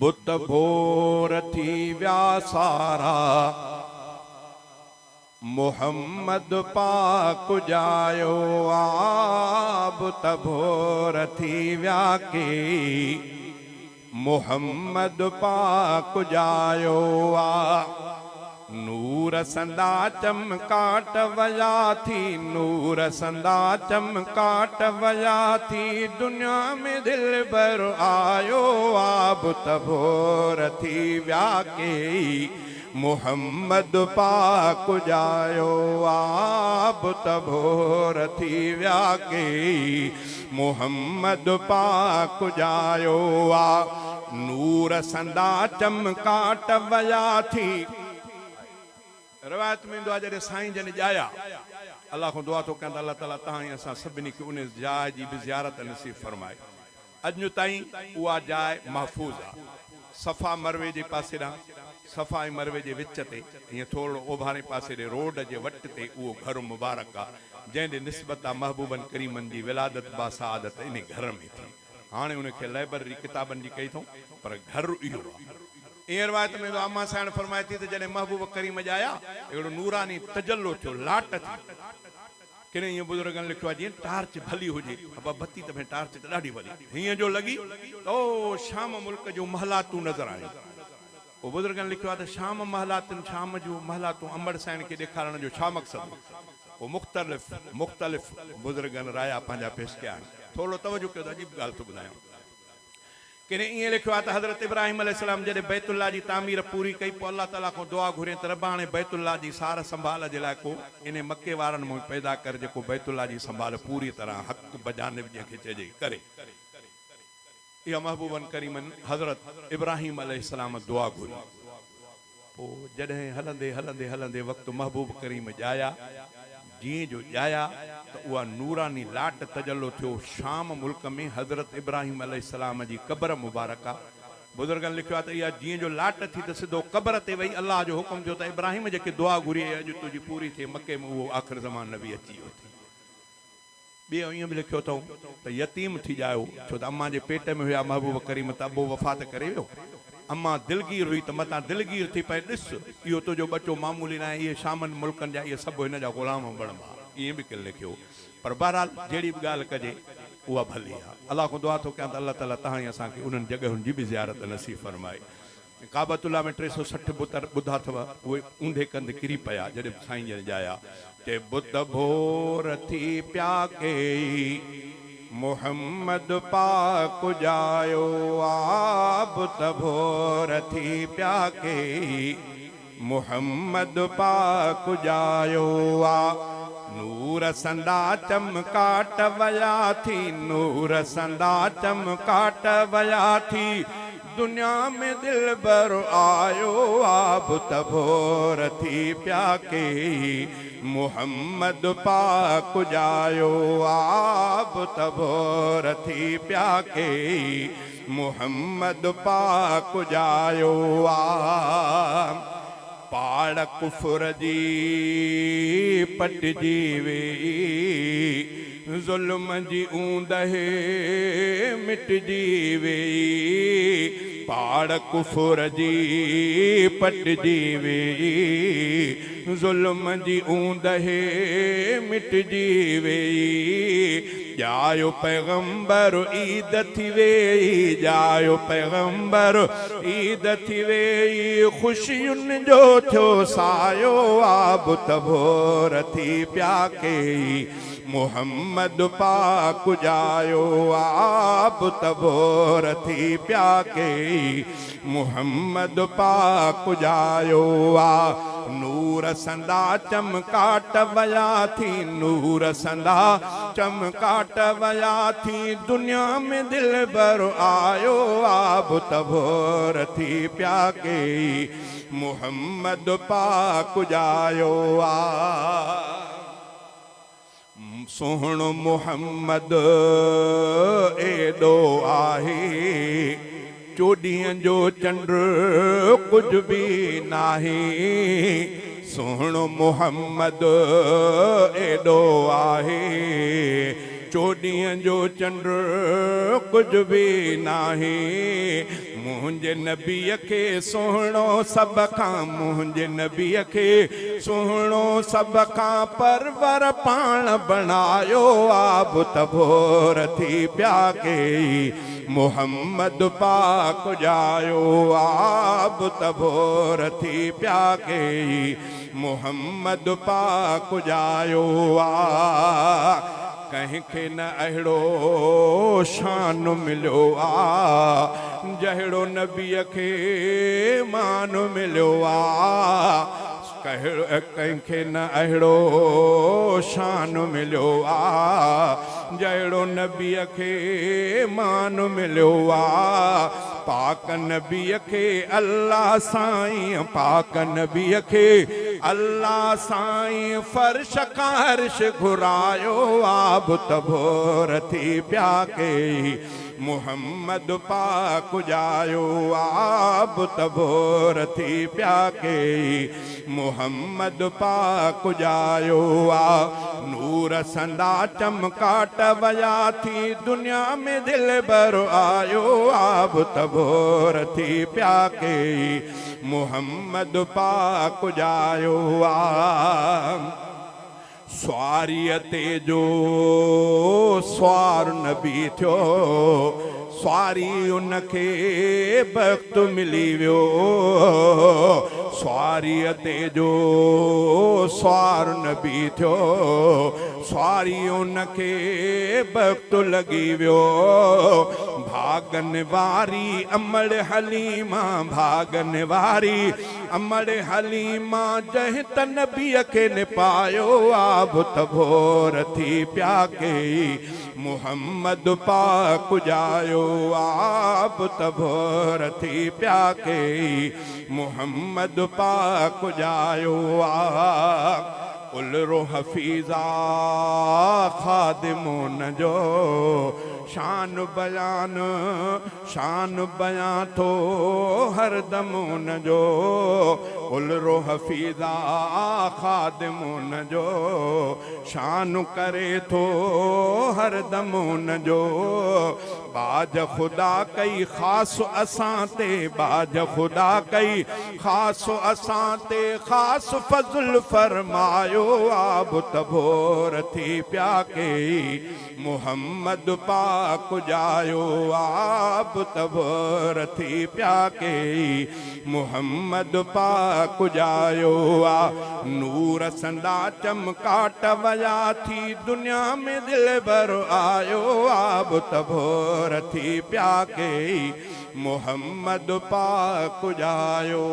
बुत भोर थी व्या सारा मोहम्मद पाक जायो आ। बुत भोर थी व्या के मोहम्मद पाक जायो आ। नूर संदा चमकाट वया थी, नूर संदा चमकाट वया थी, दुनिया में दिल भर आयो आ। बुत भोर थी व्या के मोहम्मद पाक जायो आ। बुत भोर थी व्या के मोहम्मद पाक जायो आ। नूर संदा चमकाट वया थी। रवायत में दुआ जॾहिं साईं जन जाया अल्लाह को दुआ तो कहंदा अल्लाह ताला तहां असां सभिनी खे उन जाइ जी भी ज़ियारत नसीब फरमाए। अॼु ताईं उहा जाइ महफूज़ आहे। सफ़ा मरवे जे पासे ॾांहुं, सफ़ा ऐं मरवे जे विच ते हीअं थोरो ओभारे पासे ॾे रोड जे वट ते उहो घर मुबारक आहे जंहिं ॾे निस्बत आहे महबूबन करीमन जी विलादत बासादत इन घर में थी। हाणे उनखे लाइब्रेरी किताबनि जी कई अथऊं पर घर इहो आहे। ईअं रवायत में अम्मा साईं फरमाए थी त जॾहिं महबूब करीम जाया हिकिड़ो नूरानी तजल्लो थियो, लाट थी। किने ईअं बुज़ुर्गनि लिखियो आहे जीअं टार्च भली हुजे, अबा बत्ती त टार्च त ॾाढी भली हीअं जो लॻी त ओ शाम मुल्क जूं महलातूं नज़र आयूं। पोइ बुज़ुर्गनि लिखियो आहे त शाम महलातुनि, शाम जूं महलातूं अमर साईं खे ॾेखारण जो छा मक़सदु। पोइ मुख़्तलिफ़ बुज़ुर्गनि राया पंहिंजा पेश कया आहिनि। थोरो तवजो कयो त अजीब ॻाल्हि थो ॿुधायां। किने ईअं लिखियो आहे त हज़रत इब्राहिम अलैहिस्सलाम जॾहिं बैतुल्लाह जी तामीर पूरी कई पोइ अल्लाह ताला खां दुआ घुरे त रब हाणे बैतुल्लाह जी सार संभाल जे लाइ को इन मके वारनि में पैदा कर जेको बैतुल्लाह जी संभाल पूरी तरह हक़ बजानिब जंहिंखे चइजे करे। इहा महबूबन करीमन हज़रत इब्राहिम अलैहिस्सलाम दुआ घुरी। पोइ जॾहिं हलंदे हलंदे हलंदे वक़्तु महबूब करीम जाया, जीअं जो जाया त उहा नूरानी लाट तजल्लो थियो। शाम मुल्क में हज़रत इब्राहिम अलैहिस्सलाम जी क़ब्र मुबारक आहे। बुज़ुर्गनि लिखियो आहे त इहा जीअं जो लाट थी त सिधो क़ब्र ते वेही अल्लाह जो हुकुम थियो त इब्राहिम जेके दुआ घुरी अॼु तुंहिंजी पूरी थिए मके में उहो आख़िर ज़मान नबी अची वियो थी। ॿियो ईअं बि लिखियो अथऊं त यतीम थी जायो, छो त अम्मा जे पेट में हुया महबूब करीम त अबो वफ़ात करे वियो। अम्मा दिलगीर हुई त मतां दिलगीर थी पए, ॾिस इहो तुंहिंजो बचो मामूली न आहे, इहे शामनि मुल्कनि जा इहे सभु हिन जा ग़ुलाम बणिबा। ईअं बि किन लिखियो। पर बहरहाल जहिड़ी बि ॻाल्हि कजे उहा भली आहे। अल्लाह को दुआ थो कयां त अल्लाह ताला तहां असांखे उन्हनि जॻहियुनि जी बि ज़ियारत नसीब फरमाए। काबतुल्लाह में 360 बुधा अथव, उहे ऊंधे कंध किरी पिया जॾहिं साईं जन जाया के बुत भोर थी प्या के मोहम्मद पाक जायो आ। बुत भोर थी प्या के मोहम्मद पाक जायो आ। नूर संदा चमकाट वया थी, नूर संदा चमकाट वया थी, दुनिया में दिल भर आयो आ। बुत भोर थी प्या के मोहम्मद पाक जायो आ। बुत भोर थी प्या के मोहम्मद पाक जायो आ। पाड़ कुफर जी पटजी वेई, ज़ुल्म जी ऊंदहि मिटजी वेई। पाड़ कुफर जी पटजी वेई, ज़ुल्म जी ऊंदहि मिटजी वेई। जायो पैगंबर ईद थी वेई, जायो पैगंबर ईद थी वेई, खुशियुनि जो थियो सायो आ। बुत भोर थी प्या के मोहम्मद पाक जायो आ। बुत भोर थी प्या के मोहम्मद पाक जायो आ। नूर संदा चमकाट वया थी, नूर संदा चमकाट वया थी, दुनिया में दिल भर आयो आ। बुत भोर थी प्या के मोहम्मद पाक जायो आ। सोहणो मोहम्मद एॾो आहे, चोॾींहं जो चंड कुझ बि नाहे। सोहणो मोहम्मद एॾो आहे, चोॾींहं जो चंड कुझ बि नाहे। मुंहिंजे नबीअ खे सुहिणो सभ खां मुंहिंजे नबीअ खे सुहिणो सभ खां परवर पाण बणायो आब तबोर थी पिया के मोहम्मद पाक जायो आब तबोर थी पिया के मोहम्मद पाक जायो आ कंहिंखे न अहिड़ो शान मिलियो आ जहिड़ो नबीअ खे मान मिलियो आ कंहिंखे न अहिड़ो शान मिलियो आ जहिड़ो नबीअ खे मान मिलियो आ पाक नबीअ खे अल्लाह साईं पाक नबीअ खे अल्लाह साईं फर्श खां अर्श घुरायो आब तबोर थी पिया के मोहम्मद पाक जायो आब तबोर थी पिया के मोहम्मद पाक जायो आ नूर संदा चमकाट वया थी दुनिया में दिल भर आयो आब तबोर थी पिया के मोहम्मद पाक जायो आ स्वारीअ ते जो स्वार नबी थियो स्वारी उनखे वक़्त मिली वियो स्वारीअ ते जो स्वार नबी थियो स्वारी उनखे वक़्त लॻी वियो भागन वारी अमड़ हलीमा भागन वारी अमड़ हलीमा जंहिं त नबीअ खे निपायो आब तबोर थी पिया के मोहम्मद पाक जायो आब तबोर थी पिया के मोहम्मद पाक जायो आ उलरो हफीज़ा खादिमोन जो शान बयान थो हरदम उन जो उलरो हफीज़ा खादिमोन जो शान करे थो हरदम उन जो बाज खुदा कई ख़ास असां ते बाज खुदा कई ख़ास असां ते ख़ास फज़ल फरमायो आब तबोर थी पिया के मोहम्मद पाक जायो आब तबोर थी पिया के मोहम्मद पाक जायो आ नूर संदा चमकाट वया थी दुनिया में दिल भर आयो आब तबोर थी पिया के मोहम्मद पाक जायो।